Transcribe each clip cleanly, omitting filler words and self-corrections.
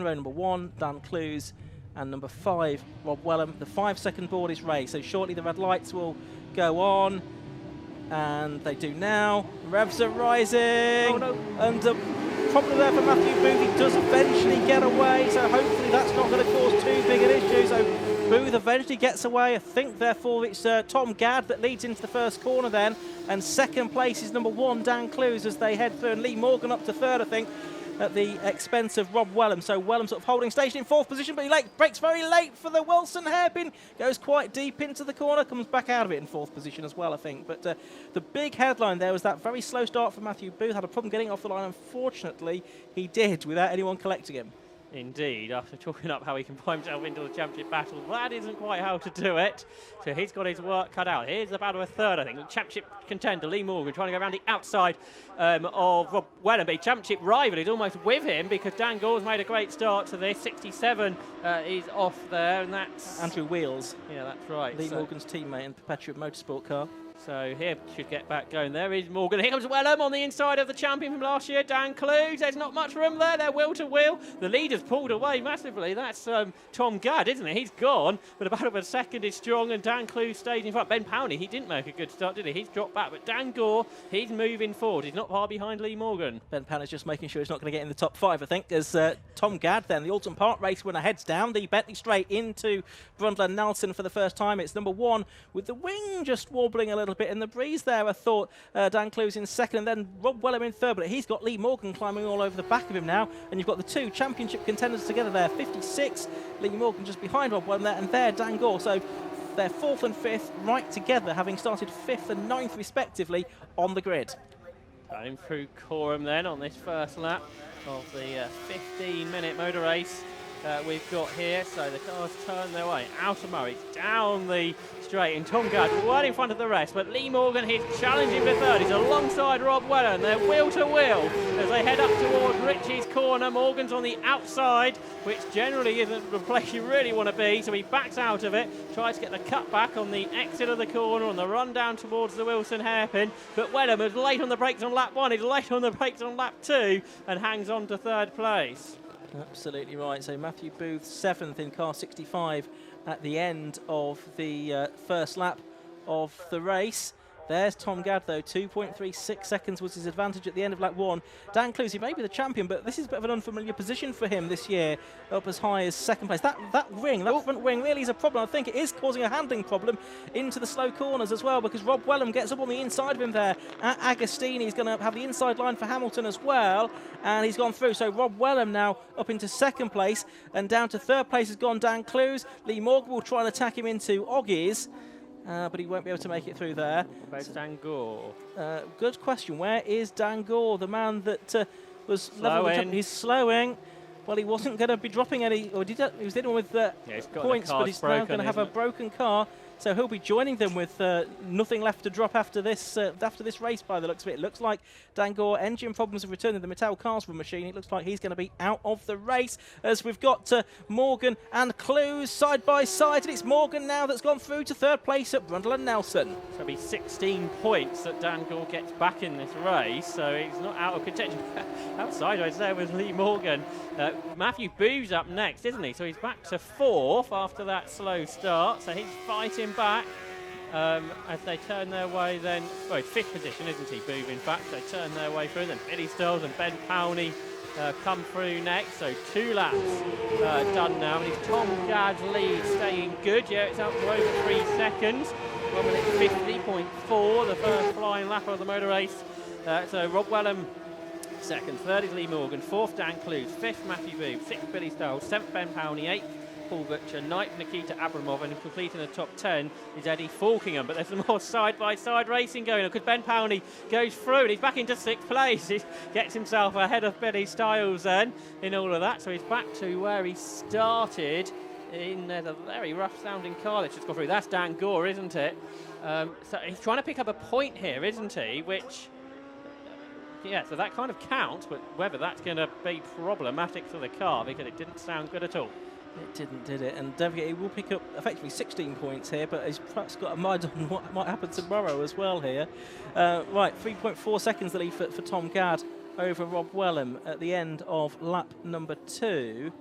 0, number 1, Dan Clues, and number 5, Rob Wellham. The 5-second board is raised, so shortly the red lights will go on, and they do now. Revs are rising, and problem there for Matthew Booth. He does eventually get away, so hopefully that's not going to cause too big an issue. So Booth eventually gets away. I think, therefore, it's Tom Gadd that leads into the first corner then, and second place is number 1, Dan Clues, as they head through, and Lee Morgan up to third, I think, at the expense of Rob Wellham. So Wellham sort of holding station in 4th position, but he breaks very late for the Wilson hairpin, goes quite deep into the corner, comes back out of it in 4th position as well, I think. But the big headline there was that very slow start for Matthew Booth. Had a problem getting off the line. Unfortunately, he did without anyone collecting him. Indeed, after talking up how he can buy himself into the championship battle, that isn't quite how to do it. So he's got his work cut out. Here's the battle of third, I think. Championship contender Lee Morgan trying to go around the outside of Rob Wellham. Championship rival is almost with him because Dan Gore's made a great start to this. 67 is off there, and that's Andrew Wheels. Yeah, that's right. Lee Morgan's teammate in Perpetuate Motorsport car. So here should get back going. There is Morgan. Here comes Wellham on the inside of the champion from last year, Dan Clues. There's not much room there. They're wheel to wheel. The leader's pulled away massively. That's Tom Gadd, isn't it? He's gone. But about a second is strong, and Dan Clues stays in front. Ben Powney, he didn't make a good start, did he? He's dropped back. But Dan Gore, he's moving forward. He's not far behind Lee Morgan. Ben Powney's just making sure he's not going to get in the top 5, I think, as Tom Gadd then, the Alton Park race winner, heads down the Bentley straight into Brundle and Nelson for the first time. It's number 1 with the wing just wobbling a little bit in the breeze there. I thought Dan Clues in second, and then Rob Wellham in third, but he's got Lee Morgan climbing all over the back of him now, and you've got the 2 championship contenders together there. 56, Lee Morgan just behind Rob Wellham there, and there Dan Gore. So they're 4th and 5th right together, having started 5th and 9th respectively on the grid. Going through Coram then on this first lap of the 15-minute motor race we've got here. So the cars turn their way out of Murray, down the straight, and Tom Gadd well in front of the rest, but Lee Morgan, he's challenging for third. He's alongside Rob Wellham. They're wheel to wheel as they head up towards Richie's corner. Morgan's on the outside, which generally isn't the place you really want to be, so he backs out of it, tries to get the cut back on the exit of the corner on the run down towards the Wilson hairpin, but Wellham is late on the brakes on lap 1, he's late on the brakes on lap 2, and hangs on to third place. Absolutely right. So Matthew Booth 7th in car 65 at the end of the first lap of the race. There's Tom Gadd, though. 2.36 seconds was his advantage at the end of lap 1. Dan Clues, he may be the champion, but this is a bit of an unfamiliar position for him this year, up as high as second place. That front wing really is a problem. I think it is causing a handling problem into the slow corners as well, because Rob Wellham gets up on the inside of him there. Agostini is going to have the inside line for Hamilton as well, and he's gone through. So Rob Wellham now up into second place, and down to third place has gone Dan Clues. Lee Morgan will try and attack him into Oggies. But he won't be able to make it through there. Where's Dan Gore? Good question. Where is Dan Gore, the man that was slowing? He's slowing. Well, he wasn't going to be dropping any, or he was dealing with points, but he's now going to have a broken car. So he'll be joining them with nothing left to drop after this race by the looks of it. It looks like Dan Gore, engine problems have returned in the Mattel Carswell machine. It looks like he's going to be out of the race, as we've got Morgan and Clues side by side, and it's Morgan now that's gone through to third place at Brundle and Nelson. So it'll be 16 points that Dan Gore gets back in this race, so he's not out of contention. Outside race there with Lee Morgan. Matthew Booth's up next, isn't he? So he's back to 4th after that slow start, so he's fighting back as they turn their way then, well, 5th position, isn't he, Booth, in fact. They turn their way through, then Billy Stills and Ben Powney come through next, so 2 laps done now, and it's Tom Gadd's lead staying good. Yeah, it's up to over 3 seconds, 1 minute 50.4, the first flying lap of the motor race. So Rob Wellham second, third is Lee Morgan, 4th Dan Clues, 5th Matthew Booth, 6th Billy Stills, 7th Ben Powney, 8th Paul Butcher, 9th Nikita Abramov, and completing the top 10 is Eddie Falkingham. But there's some more side-by-side racing going on because Ben Powney goes through and he's back into 6th place. He gets himself ahead of Billy Stiles then in all of that, so he's back to where he started in the very rough-sounding car that's just gone through. That's Dan Gore, isn't it? So he's trying to pick up a point here, isn't he? Which, yeah, so that kind of counts, but whether that's going to be problematic for the car, because it didn't sound good at all. It didn't, did it? And don't forget, he will pick up effectively 16 points here, but he's perhaps got a mind on what might happen tomorrow as well here. Right, 3.4 seconds the lead for Tom Gadd over Rob Wellham at the end of lap number 2.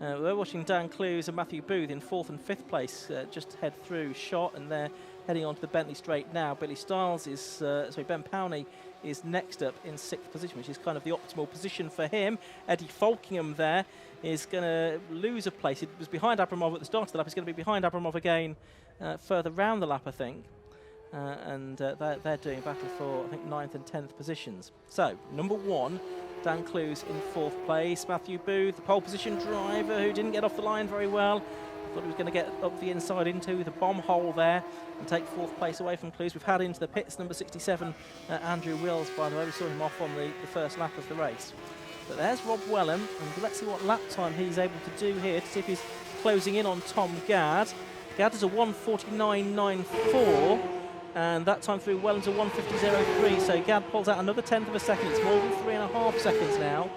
We're watching Dan Clues and Matthew Booth in 4th and 5th place just head through shot, and they're heading on to the Bentley Straight now. Ben Powney is next up in 6th position, which is kind of the optimal position for him. Eddie Falkingham there is going to lose a place. It was behind Abramov at the start of the lap. He's going to be behind Abramov again further round the lap, I think. They're doing battle for, I think, 9th and 10th positions. So, number 1, Dan Clues in 4th place. Matthew Booth, the pole position driver who didn't get off the line very well. Thought he was going to get up the inside into the bomb hole there and take 4th place away from Clues. We've had into the pits number 67, Andrew Wills, by the way. We saw him off on the first lap of the race. But there's Rob Wellham, and let's see what lap time he's able to do here to see if he's closing in on Tom Gadd. Gadd is a 1:49.94. And that time through Wellham's a 1:50.03, so Gadd pulls out another 1/10 of a second. It's more than 3.5 seconds now.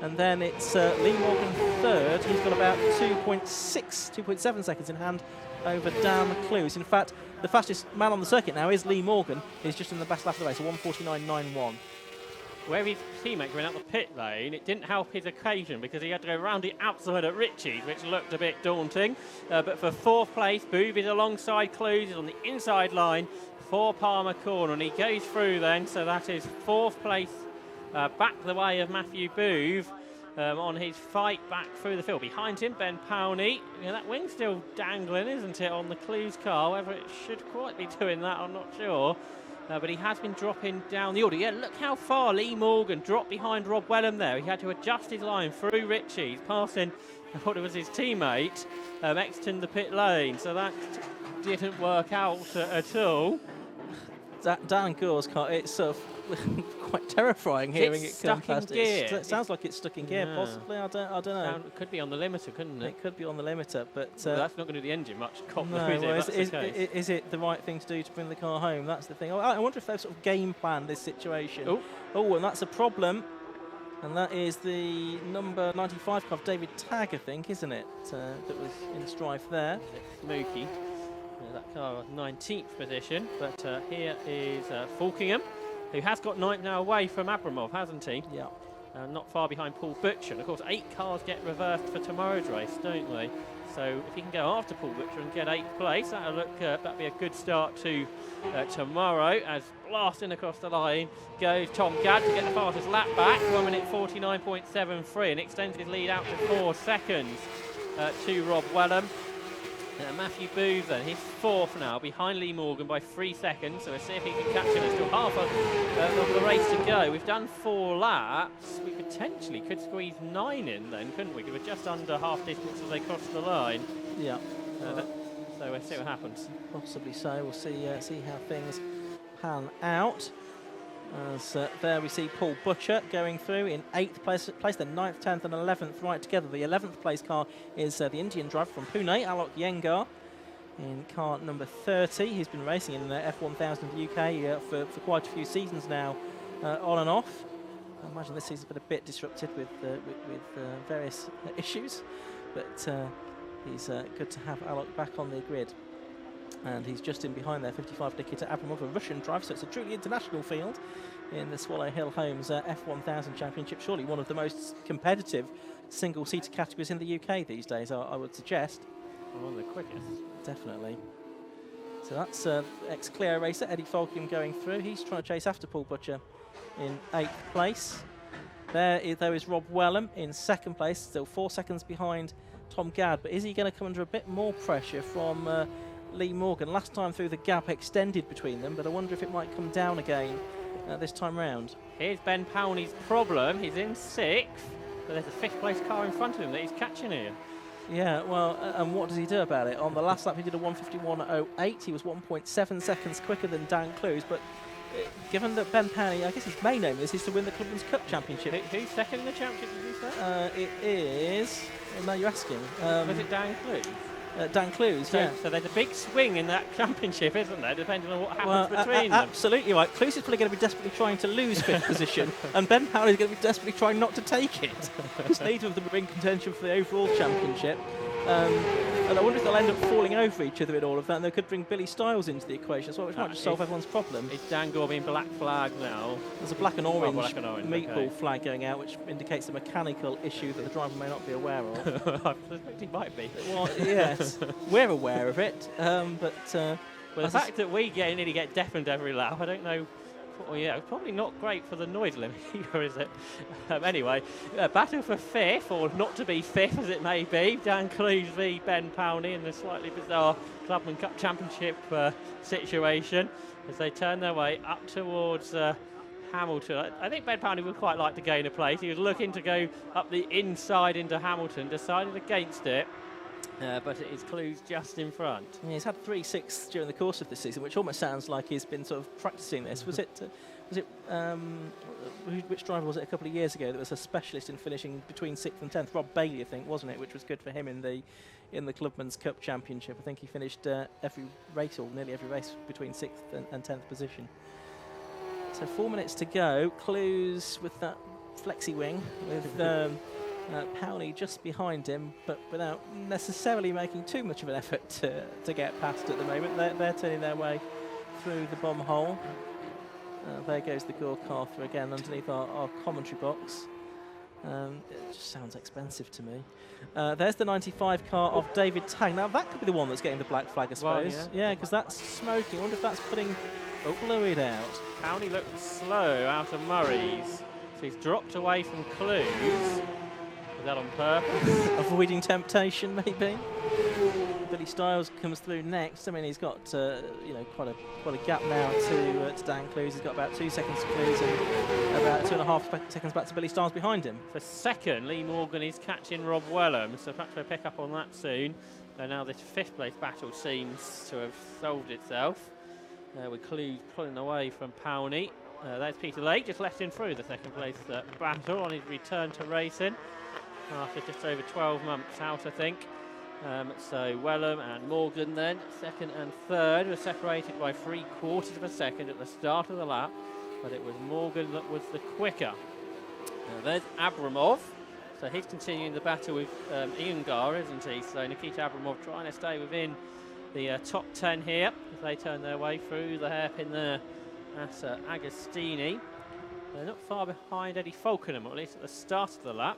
And then it's Lee Morgan third. He's got about 2.7 seconds in hand over Dan Clues. In fact, the fastest man on the circuit now is Lee Morgan. He's just in the best lap of the race, a 1:49.91. Where his teammate went out the pit lane, it didn't help his occasion because he had to go around the outside at Ritchie's, which looked a bit daunting. But for 4th place, Booth is alongside Clues, is on the inside line for Palmer Corner, and he goes through then, so that is 4th place back the way of Matthew Booth on his fight back through the field. Behind him, Ben Powney. That wing's still dangling, isn't it, on the Clues car? Whether it should quite be doing that, I'm not sure. But he has been dropping down the order. Yeah, look how far Lee Morgan dropped behind Rob Wellham there. He had to adjust his line through Ritchie's, passing what was his teammate, exiting the pit lane. So that didn't work out at all. Dan Gore's car, it's sort of quite terrifying hearing it come past. It sounds like it's stuck in gear, possibly. I don't know. It could be on the limiter, couldn't it? It could be on the limiter, but well, that's not going to do the engine much. Is it the right thing to do to bring the car home? That's the thing. I wonder if they've sort of game planned this situation. Oh, and that's a problem. And that is the number 95 car, David Tagg, I think, isn't it? That was in strife there. Mookie. That car was 19th position, but here is Falkingham, who has got 9th now away from Abramov, hasn't he? Yeah. Not far behind Paul Butcher. And of course, 8 cars get reversed for tomorrow's race, don't they? So if he can go after Paul Butcher and get 8th place, that'll be a good start to tomorrow. As blasting across the line goes Tom Gadd to get the fastest lap back, 1:49.73, and extends his lead out to 4 seconds to Rob Wellham. Matthew Booth then, he's 4th now, behind Lee Morgan by 3 seconds, so we'll see if he can catch him. There's still half of the race to go. We've done 4 laps. We potentially could squeeze 9 in then, couldn't we? We're just under half distance as they cross the line. Yeah. So we'll see what happens. Possibly so. We'll see how things pan out. As there we see Paul Butcher going through in 8th place, the 9th, 10th and 11th right together. The 11th place car is the Indian driver from Pune, Alok Yengar, in car number 30. He's been racing in the F1000 UK for quite a few seasons now, on and off. I imagine this season's been a bit disrupted with various issues, but he's good to have Alok back on the grid. And he's just in behind there, 55 Nikita Abramov, a Russian driver, so it's a truly international field in the Swallow Hill Homes F1000 Championship. Surely one of the most competitive single-seater categories in the UK these days, I would suggest. One of the quickest. Definitely. So that's ex-Clio racer Eddie Falkingham going through. He's trying to chase after Paul Butcher in 8th place. There is Rob Wellham in 2nd place, still 4 seconds behind Tom Gadd. But is he going to come under a bit more pressure from Lee Morgan? Last time through, the gap extended between them, but I wonder if it might come down again this time round. Here's Ben Powney's problem. He's in 6th, but there's a 5th place car in front of him that he's catching here. Yeah, well, and what does he do about it? On the last lap, he did a 1:51.08. He was 1.7 seconds quicker than Dan Clues, but given that Ben Powney, I guess his main aim is to win the Clubman's Cup Championship. Who's second in the championship, did you say? It is... Well, now you're asking. Was it Dan Clues? Dan Clues, yeah. So there's a big swing in that championship, isn't there, depending on what happens between them? Absolutely right. Clues is probably going to be desperately trying to lose 5th position, and Ben Powney is going to be desperately trying not to take it. Because neither of them are in contention for the overall championship. And I wonder if they'll end up falling over each other in all of that, and they could bring Billy Styles into the equation as well, which might just solve everyone's problem. Is Dan Gore being black flagged now? There's a black and orange, okay. meatball flag going out, which indicates a mechanical issue that the driver may not be aware of. I suspect he might be. Well, yes, we're aware of it, but... well, the fact that we nearly get deafened every lap, I don't know. Well, yeah, it's probably not great for the noise limit either, is it? Anyway, battle for fifth, or not to be fifth as it may be. Dan Clues v Ben Powney in the slightly bizarre Clubman Cup Championship situation as they turn their way up towards Hamilton. I think Ben Powney would quite like to gain a place. He was looking to go up the inside into Hamilton, decided against it. But it is Clues just in front. Yeah, he's had 3-6 during the course of the season, which almost sounds like he's been sort of practicing this. Was it which driver was it a couple of years ago that was a specialist in finishing between 6th and 10th? Rob Bailey, I think, wasn't it? Which was good for him in the Clubman's Cup Championship. I think he finished every race, or nearly every race, between 6th and 10th position. So 4 minutes to go. Clues with that flexi wing with. Powney just behind him, but without necessarily making too much of an effort to get past at the moment. They're turning their way through the bomb hole. There goes the Gore car through again underneath our commentary box. It just sounds expensive to me. There's the 95 car of David Tang. Now that could be the one that's getting the black flag, I suppose. Well, yeah, because that's smoking. I wonder if that's putting fluid out. Powney looked slow out of Murray's, so he's dropped away from Clues. Is that on purpose? Avoiding temptation, maybe. Billy Styles comes through next. I mean, he's got quite a gap now to Dan Clues. He's got about 2 seconds to Clues and about 2.5 seconds back to Billy Styles behind him. For second, Lee Morgan is catching Rob Wellham, so perhaps we'll pick up on that soon. And now this fifth place battle seems to have solved itself. With Clues pulling away from Powney. There's Peter Lake, just let him through the second place battle on his return to racing. After just over 12 months out, I think. So Wellham and Morgan then, second and third, were separated by 3/4 of a second at the start of the lap, but it was Morgan that was the quicker. There's Abramov, so he's continuing the battle with Ian Gar, isn't he? So Nikita Abramov trying to stay within the top 10 here as they turn their way through the hairpin there at Agostini. They're not far behind Eddie Falkenham, or at least at the start of the lap.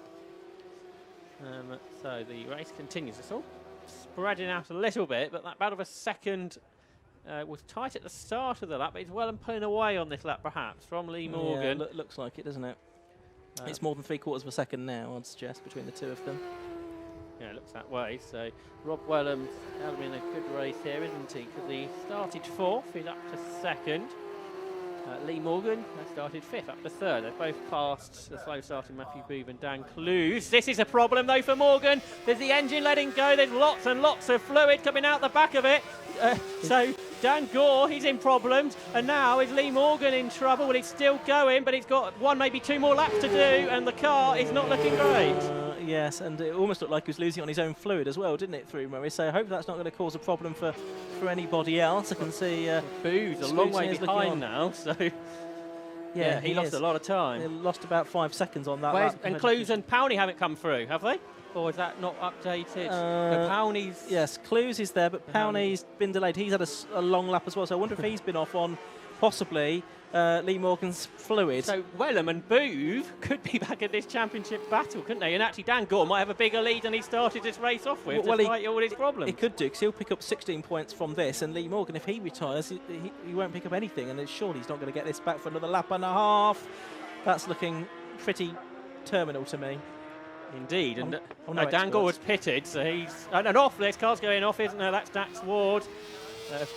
So the race continues. It's all spreading out a little bit, but that battle for second was tight at the start of the lap. But it's well and pulling away on this lap, perhaps, from Lee Morgan. Yeah, looks like it, doesn't it? It's more than 3/4 of a second now, I'd suggest, between the two of them. Yeah, it looks that way. So Rob Wellham's having a good race here, isn't he? Because he started fourth, he's up to second. Lee Morgan started fifth, up to third. They've both passed the slow starting Matthew Booth and Dan Clues. This is a problem though for Morgan. There's the engine letting go. There's lots and lots of fluid coming out the back of it. So Dan Gore, he's in problems. And now is Lee Morgan in trouble? Well, he's still going, but he's got one, maybe two more laps to do, and the car is not looking great. Yes, and it almost looked like he was losing on his own fluid as well, didn't it, through Murray? So I hope that's not going to cause a problem for anybody else. I can see Boo's a long way behind now, so yeah, he lost a lot of time. He lost about 5 seconds on that lap. And Clues and Powney haven't come through, have they? Or is that not updated? Powney's... Yes, Clues is there, but Powney's been delayed. He's had a long lap as well, so I wonder if he's been off on possibly Lee Morgan's fluid. So Wellham and Booth could be back in this championship battle, couldn't they? And actually Dan Gore might have a bigger lead than he started this race off with, despite all his problems. He could do, because he'll pick up 16 points from this, and Lee Morgan, if he retires, he won't pick up anything, and surely he's not going to get this back for another lap and a half. That's looking pretty terminal to me. Indeed, and Dan Gore was pitted, so he's... And off, there's cars going off, isn't there? That's Dax Ward.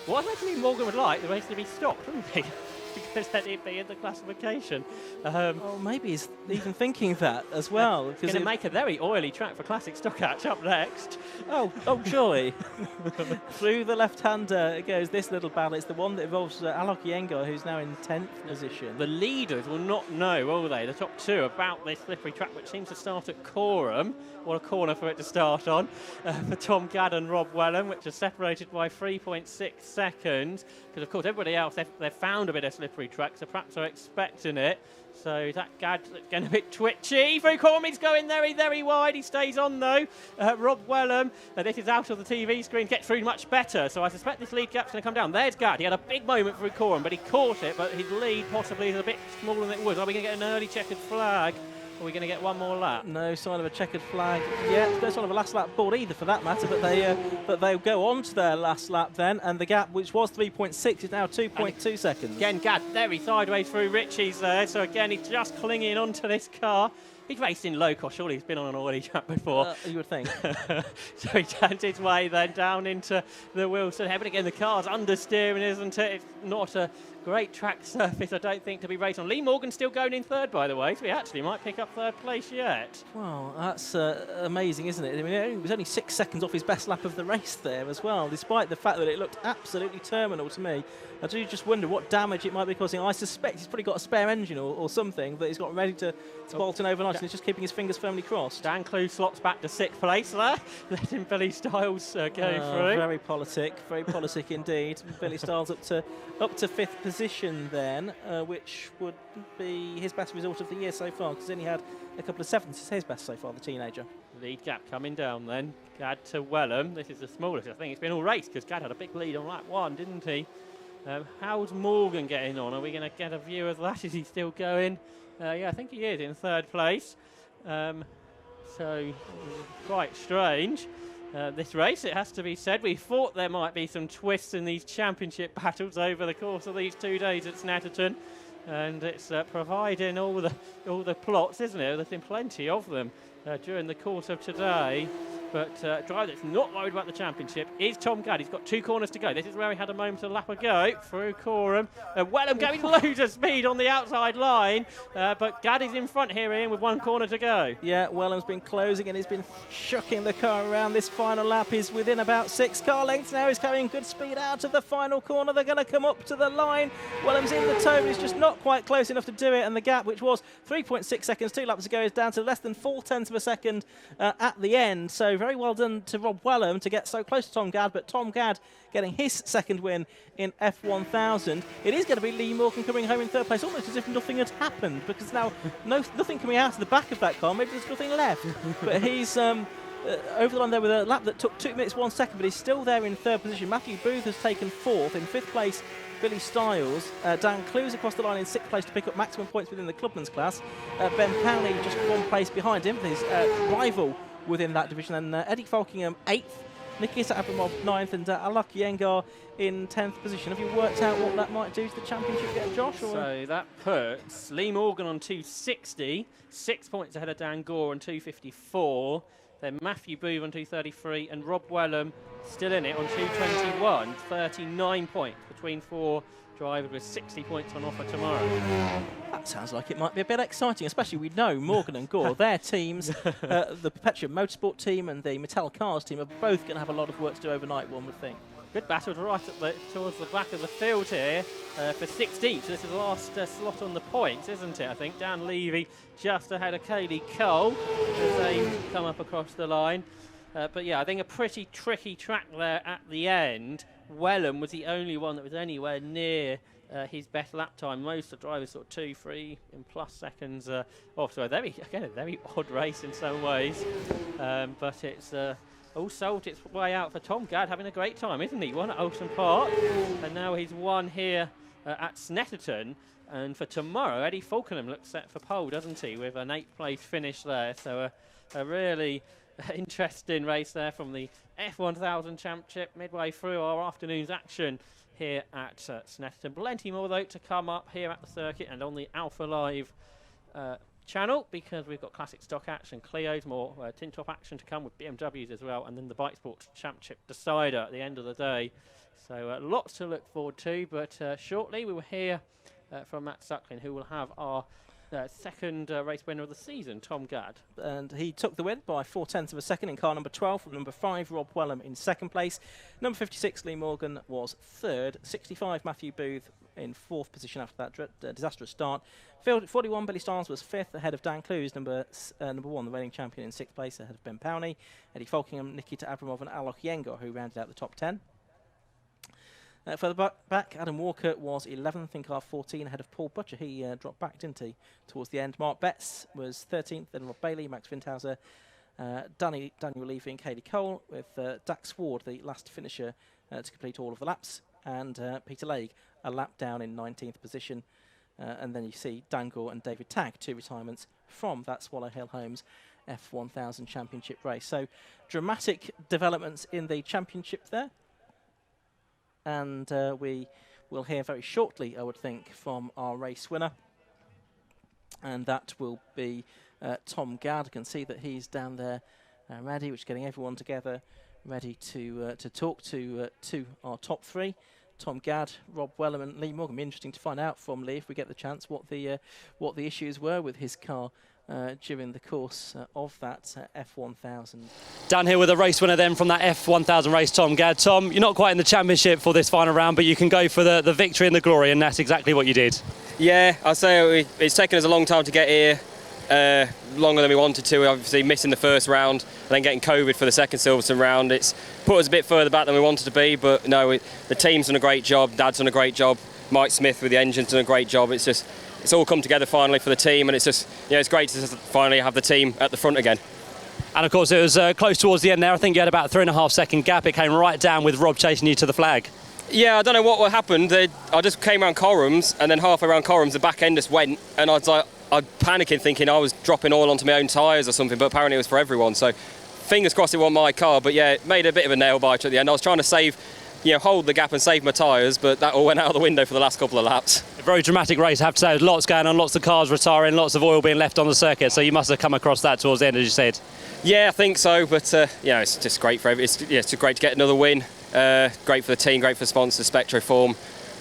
What actually Morgan would like, the race to be stopped, wouldn't he? Because then he'd be in the classification. Maybe he's even thinking that as well. It's going to make a very oily track for Classic Stockhatch up next. Oh, joy. Through the left-hander it goes, this little battle. It's the one that involves Alok Iyengar, who's now in 10th position. The leaders will not know, will they, the top two, about this slippery track, which seems to start at Coram. What a corner for it to start on. For Tom Gadd and Rob Wellham, which are separated by 3.6 seconds. Because, of course, everybody else, they've found a bit of slippery slippery track, so perhaps are expecting it. So that Gad's getting a bit twitchy. Through Cormie's going very, very wide. He stays on though. Rob Wellham, this is out of the TV screen, gets through much better. So I suspect this lead gap's going to come down. There's Gad. He had a big moment through Coram, but he caught it. But his lead possibly is a bit smaller than it was. Are we going to get an early checkered flag? Are we going to get one more lap? No sign of a checkered flag yet. No sign of a last lap board either, for that matter. But they'll go on to their last lap then, and the gap, which was 3.6, is now 2.2 seconds. Again, Gad very sideways through Richie's there. So again, he's just clinging onto this car. He's raced in low cost. Surely he's been on an oily track before. You would think. So he turns his way then down into the Wilson head. But again, the car's understeering, isn't it? It's not a great track surface, I don't think, to be raced on. Lee Morgan still going in third, by the way, so he actually might pick up third place yet. Well, that's amazing, isn't it? I mean, it was only 6 seconds off his best lap of the race there as well, despite the fact that it looked absolutely terminal to me. I do just wonder what damage it might be causing. I suspect he's probably got a spare engine or something that he's got ready to bolt in overnight, and he's just keeping his fingers firmly crossed. Dan Clue slots back to 6th place there, letting Billy Styles go through. Very politic indeed. Billy Styles up to 5th position then, which would be his best result of the year so far, because he's only had a couple of 7s. It's his best so far, the teenager. Lead gap coming down then. Gad to Wellham. This is the smallest I think it's been all race, because Gad had a big lead on lap 1, didn't he? How's Morgan getting on? Are we going to get a view of that? Is he still going? Yeah, I think he is in 3rd place. So quite strange. This race, it has to be said, we thought there might be some twists in these championship battles over the course of these 2 days at Snetterton, and it's providing all the plots, isn't it? There's been plenty of them during the course of today. But driver that's not worried about the championship is Tom Gad. He's got 2 corners to go. This is where he had a moment a lap ago through Coram. Wellham going loads of speed on the outside line, but Gad is in front here, Ian, with 1 corner to go. Yeah, Wellham's been closing and he's been shucking the car around. This final lap is within about 6 car lengths now. He's carrying good speed out of the final corner. They're going to come up to the line. Wellham's in the tow, but he's just not quite close enough to do it, and the gap, which was 3.6 seconds 2 laps ago, is down to less than 0.4 of a second at the end. So very well done to Rob Wellham to get so close to Tom Gad, but Tom Gad getting his 2nd win in F1000. It is going to be Lee Morgan coming home in 3rd place, almost as if nothing had happened, because now nothing coming out of the back of that car. Maybe there's nothing left. But he's over the line there with a lap that took 2 minutes 1 second, but he's still there in 3rd position. Matthew Booth has taken 4th. In 5th place, Billy Styles. Dan Clues across the line in 6th place to pick up maximum points within the clubman's class. Ben Powney just 1 place behind him, his rival within that division. And Eddie Falkingham 8th, Nikita Abramov 9th, and Alok Yengar in 10th position. Have you worked out what that might do to the championship yet, Josh? Or? So that puts Lee Morgan on 260, 6 points ahead of Dan Gore on 254. Then Matthew Booth on 233, and Rob Wellham still in it on 221, 39 points between 4 drivers with 60 points on offer tomorrow. That sounds like it might be a bit exciting, especially we know Morgan and Gore, their teams, the Perpetuum Motorsport team and the Mattel Cars team, are both going to have a lot of work to do overnight, one would think. Good battle right towards the back of the field here for 16th. So this is the last slot on the points, isn't it? I think Dan Levy just ahead of Kaylee Cole as they come up across the line. But yeah, I think a pretty tricky track there at the end. Wellham was the only one that was anywhere near his best lap time. Most of the drivers sort of 2, 3 and plus seconds off. So a very odd race in some ways. But it's all sold its way out for Tom Gad, having a great time, isn't he? Won at Oulton Park, and now he's won here at Snetterton. And for tomorrow, Eddie Falkenham looks set for pole, doesn't he, with an 8th place finish there. So a really interesting race there from the F1000 Championship midway through our afternoon's action here at Snetterton. Plenty more though to come up here at the circuit and on the Alpha Live channel, because we've got classic stock action, Clio's, more tin top action to come with BMWs as well, and then the Bike Sports Championship decider at the end of the day. So lots to look forward to, but shortly we will hear from Matt Suckling, who will have our second race winner of the season, Tom Gad. And he took the win by 0.4 of a second in car number 12 from number 5, Rob Wellham, in 2nd place. Number 56, Lee Morgan, was 3rd. 65, Matthew Booth, in 4th position after that disastrous start. 41, Billy Styles was 5th, ahead of Dan Clues, number 1, the reigning champion, in 6th place, ahead of Ben Powney. Eddie Falkingham, Nikita Abramov and Alok Yengar, who rounded out the top 10. Further back, Adam Walker was 11th in car 14 ahead of Paul Butcher. He dropped back, didn't he, towards the end. Mark Betts was 13th, then Rob Bailey, Max Windhauser, Daniel Levy and Katie Cole, with Dax Ward, the last finisher, to complete all of the laps, and Peter Legge, a lap down in 19th position. And then you see Dan Gore and David Tagg, 2 retirements from that Swallow Hill Homes F1000 Championship race. So dramatic developments in the championship there. And we will hear very shortly, I would think, from our race winner. And that will be Tom Gadd. I can see that he's down there ready, which is getting everyone together, ready to talk to our top 3. Tom Gadd, Rob Wellham and Lee Morgan. It'll be interesting to find out from Lee, if we get the chance, what the issues were with his car during the course of that F1000. Down here with a race winner then from that F1000 race, Tom Gadd. Tom, you're not quite in the championship for this final round, but you can go for the victory and the glory, and that's exactly what you did. Yeah, I'll say it's taken us a long time to get here, longer than we wanted to, obviously missing the first round and then getting COVID for the second Silverstone round. It's put us a bit further back than we wanted to be, but no, the team's done a great job, Dad's done a great job, Mike Smith with the engine's done a great job. It's all come together finally for the team, and it's just, it's great to finally have the team at the front again. And of course it was close towards the end there. I think you had about a 3.5 second gap. It came right down with Rob chasing you to the flag. Yeah, I don't know what happened. I just came around Corums, and then halfway around Corums the back end just went, and I was panicking thinking I was dropping oil onto my own tyres or something, but apparently it was for everyone. So fingers crossed it wasn't my car, but yeah, it made a bit of a nail biter at the end. I was trying to hold the gap and save my tyres, but that all went out of the window for the last couple of laps. A very dramatic race, I have to say. There's lots going on, lots of cars retiring, lots of oil being left on the circuit, so you must have come across that towards the end, as you said. Yeah, I think so, but it's just great for everyone. It's great to get another win. Great for the team, great for the sponsors, Spectroform,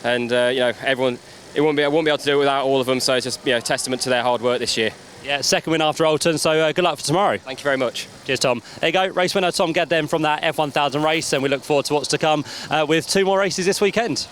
and everyone. I wouldn't be able to do it without all of them, so it's just testament to their hard work this year. Yeah, second win after Alton, so good luck for tomorrow. Thank you very much. Cheers, Tom. There you go, race winner Tom Gadd then from that F1000 race, and we look forward to what's to come with 2 more races this weekend.